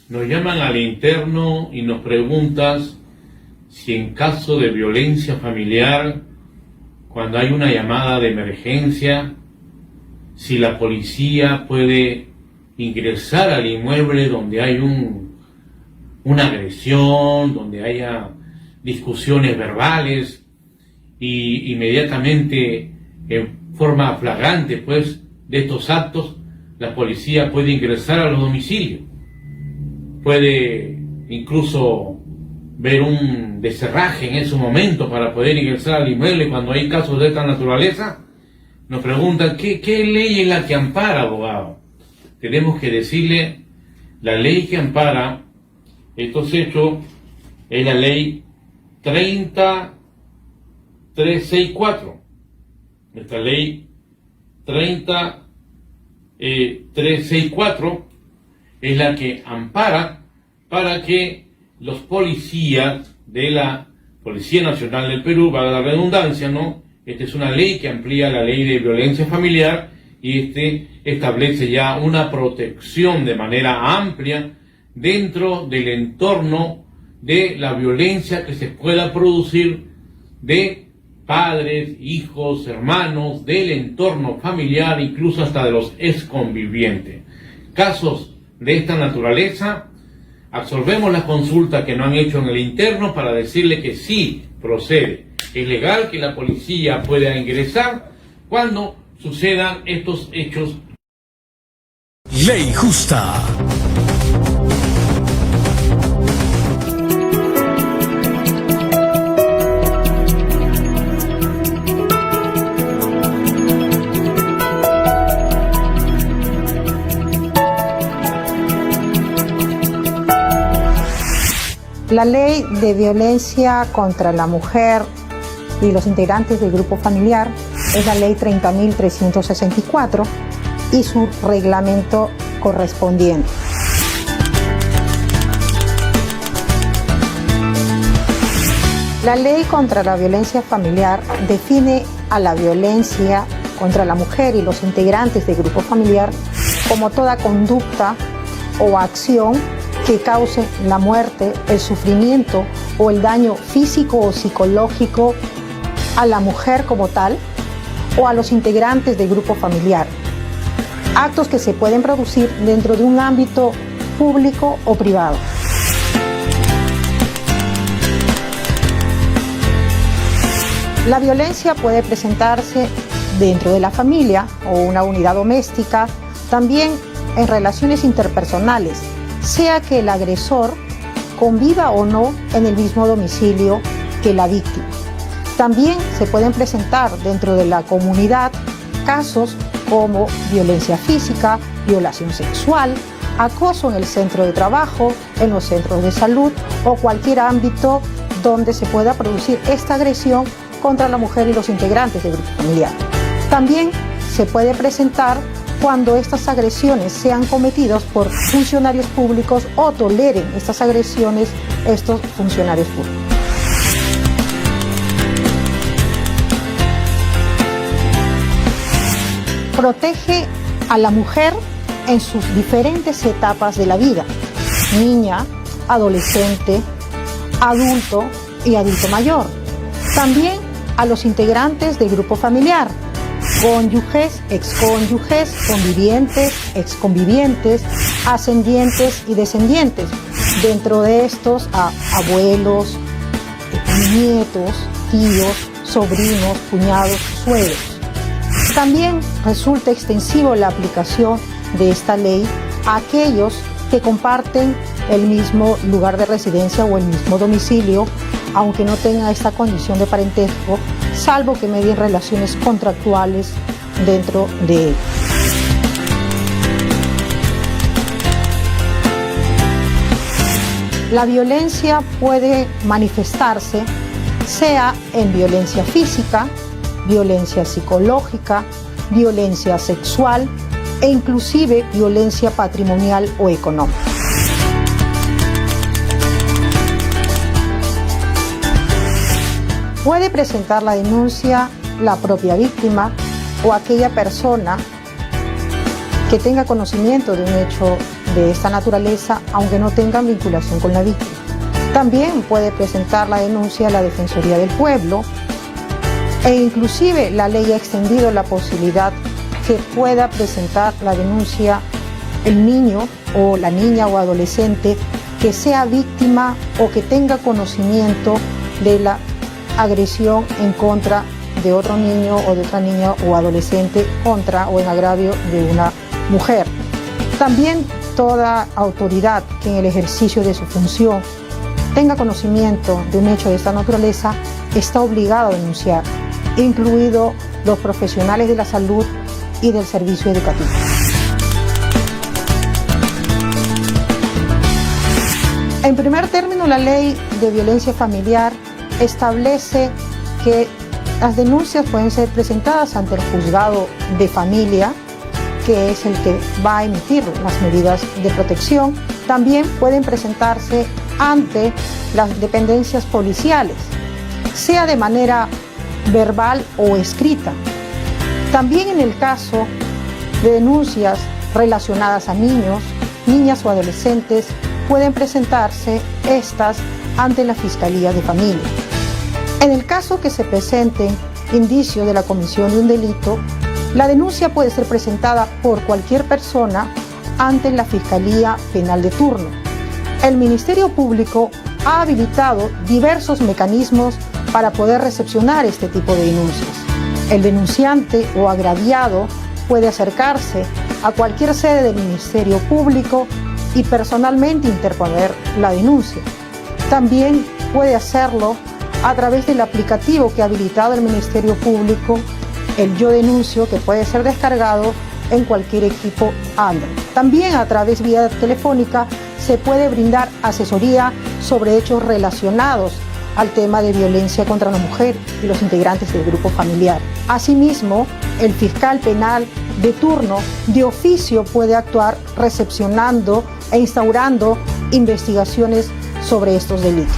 Nos llaman al interno y nos preguntas si en caso de violencia familiar, cuando hay una llamada de emergencia, si la policía puede ingresar al inmueble donde hay una agresión, donde haya discusiones verbales, y inmediatamente, en forma flagrante, pues, de estos actos, la policía puede ingresar a los domicilios. Puede incluso ver un deserraje en ese momento para poder ingresar al inmueble cuando hay casos de esta naturaleza. Nos preguntan, ¿qué ley es la que ampara, abogado? Tenemos que decirle, la ley que ampara estos hechos es la ley 30364. Esta ley 30364 es la que ampara para que los policías de la Policía Nacional del Perú, valga la redundancia, ¿no? Esta es una ley que amplía la ley de violencia familiar y establece ya una protección de manera amplia dentro del entorno de la violencia que se pueda producir de padres, hijos, hermanos, del entorno familiar, incluso hasta de los exconvivientes. Casos de esta naturaleza, absolvemos la consulta que no han hecho en el interno para decirle que sí procede. Es legal que la policía pueda ingresar cuando sucedan estos hechos. Ley Justa. La ley de violencia contra la mujer y los integrantes del grupo familiar es la ley 30.364 y su reglamento correspondiente. La ley contra la violencia familiar define a la violencia contra la mujer y los integrantes del grupo familiar como toda conducta o acción que cause la muerte, el sufrimiento o el daño físico o psicológico a la mujer como tal o a los integrantes del grupo familiar. Actos que se pueden producir dentro de un ámbito público o privado. La violencia puede presentarse dentro de la familia o una unidad doméstica, también en relaciones interpersonales, sea que el agresor conviva o no en el mismo domicilio que la víctima. También se pueden presentar dentro de la comunidad casos como violencia física, violación sexual, acoso en el centro de trabajo, en los centros de salud o cualquier ámbito donde se pueda producir esta agresión contra la mujer y los integrantes del grupo familiar. También se puede presentar cuando estas agresiones sean cometidas por funcionarios públicos o toleren estas agresiones estos funcionarios públicos. Protege a la mujer en sus diferentes etapas de la vida: niña, adolescente, adulto y adulto mayor. También a los integrantes del grupo familiar: cónyuges, excónyuges, convivientes, exconvivientes, ascendientes y descendientes. Dentro de estos a abuelos, nietos, tíos, sobrinos, cuñados, suegros. También resulta extensivo la aplicación de esta ley a aquellos que comparten el mismo lugar de residencia o el mismo domicilio, aunque no tengan esta condición de parentesco, salvo que medien relaciones contractuales dentro de él. La violencia puede manifestarse sea en violencia física, violencia psicológica, violencia sexual e inclusive violencia patrimonial o económica. Puede presentar la denuncia la propia víctima o aquella persona que tenga conocimiento de un hecho de esta naturaleza, aunque no tengan vinculación con la víctima. También puede presentar la denuncia a la Defensoría del Pueblo, e inclusive la ley ha extendido la posibilidad que pueda presentar la denuncia el niño o la niña o adolescente que sea víctima o que tenga conocimiento de la agresión en contra de otro niño o de otra niña o adolescente contra o en agravio de una mujer. También toda autoridad que en el ejercicio de su función tenga conocimiento de un hecho de esta naturaleza está obligado a denunciar, incluidos los profesionales de la salud y del servicio educativo. En primer término, la ley de violencia familiar establece que las denuncias pueden ser presentadas ante el juzgado de familia, que es el que va a emitir las medidas de protección. También pueden presentarse ante las dependencias policiales, sea de manera verbal o escrita. También en el caso de denuncias relacionadas a niños, niñas o adolescentes, pueden presentarse estas ante la Fiscalía de Familia. En el caso que se presenten indicios de la comisión de un delito, la denuncia puede ser presentada por cualquier persona ante la Fiscalía Penal de turno. El Ministerio Público ha habilitado diversos mecanismos para poder recepcionar este tipo de denuncias. El denunciante o agraviado puede acercarse a cualquier sede del Ministerio Público y personalmente interponer la denuncia. También puede hacerlo a través del aplicativo que ha habilitado el Ministerio Público, el Yo Denuncio, que puede ser descargado en cualquier equipo Android. También a través vía telefónica se puede brindar asesoría sobre hechos relacionados al tema de violencia contra la mujer y los integrantes del grupo familiar. Asimismo, el fiscal penal de turno de oficio puede actuar recepcionando e instaurando investigaciones sobre estos delitos.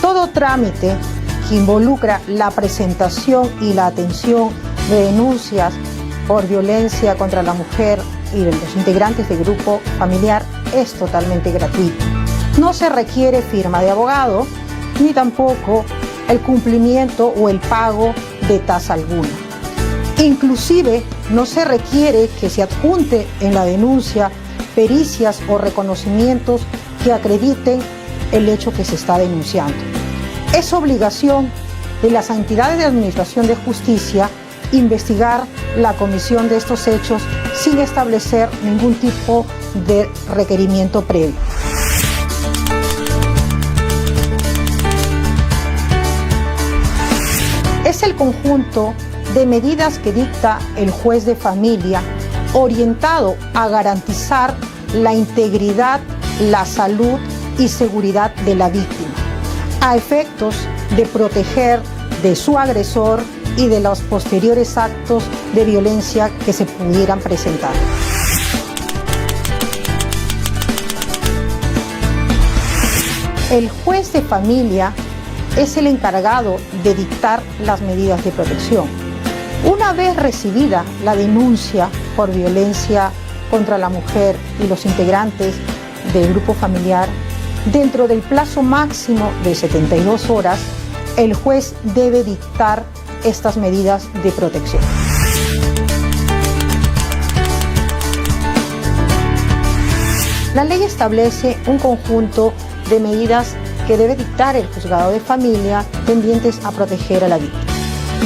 Todo trámite que involucra la presentación y la atención de denuncias por violencia contra la mujer y de los integrantes del grupo familiar es totalmente gratuito. No se requiere firma de abogado ni tampoco el cumplimiento o el pago de tasa alguna. Inclusive no se requiere que se adjunte en la denuncia pericias o reconocimientos que acrediten el hecho que se está denunciando. Es obligación de las entidades de administración de justicia investigar la comisión de estos hechos sin establecer ningún tipo de requerimiento previo. Es el conjunto de medidas que dicta el juez de familia orientado a garantizar la integridad, la salud y seguridad de la víctima, a efectos de proteger de su agresor y de los posteriores actos de violencia que se pudieran presentar. El juez de familia es el encargado de dictar las medidas de protección. Una vez recibida la denuncia por violencia contra la mujer y los integrantes del grupo familiar, dentro del plazo máximo de 72 horas, el juez debe dictar estas medidas de protección. La ley establece un conjunto de medidas que debe dictar el juzgado de familia tendientes a proteger a la víctima.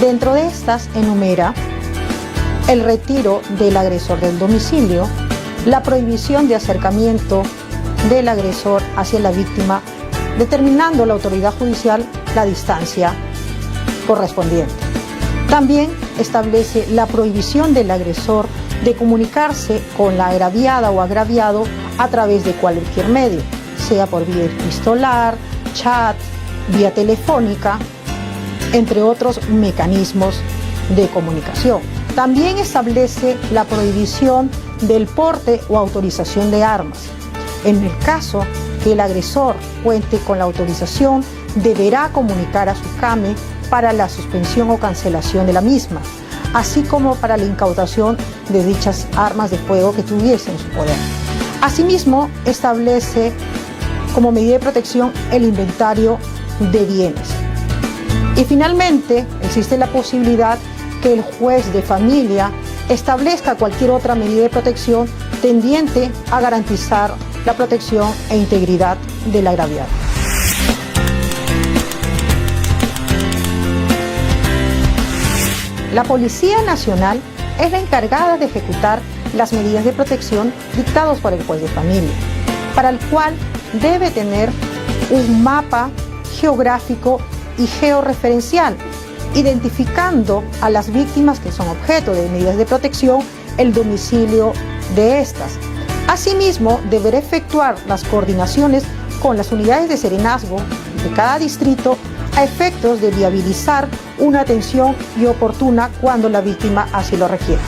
Dentro de estas enumera el retiro del agresor del domicilio, la prohibición de acercamiento del agresor hacia la víctima, determinando la autoridad judicial la distancia correspondiente. También establece la prohibición del agresor de comunicarse con la agraviada o agraviado a través de cualquier medio, sea por vía epistolar, chat, vía telefónica, entre otros mecanismos de comunicación. También establece la prohibición del porte o autorización de armas. En el caso que el agresor cuente con la autorización, deberá comunicar a su CAME para la suspensión o cancelación de la misma. así como para la incautación de dichas armas de fuego que tuviese en su poder. Asimismo, establece como medida de protección el inventario de bienes. Y finalmente, existe la posibilidad que el juez de familia establezca cualquier otra medida de protección tendiente a garantizar la protección e integridad del agraviado. La Policía Nacional es la encargada de ejecutar las medidas de protección dictadas por el juez de familia, para el cual debe tener un mapa geográfico y georreferencial, identificando a las víctimas que son objeto de medidas de protección, el domicilio de estas. Asimismo, deberá efectuar las coordinaciones con las unidades de serenazgo de cada distrito a efectos de viabilizar una atención y oportuna cuando la víctima así lo requiere.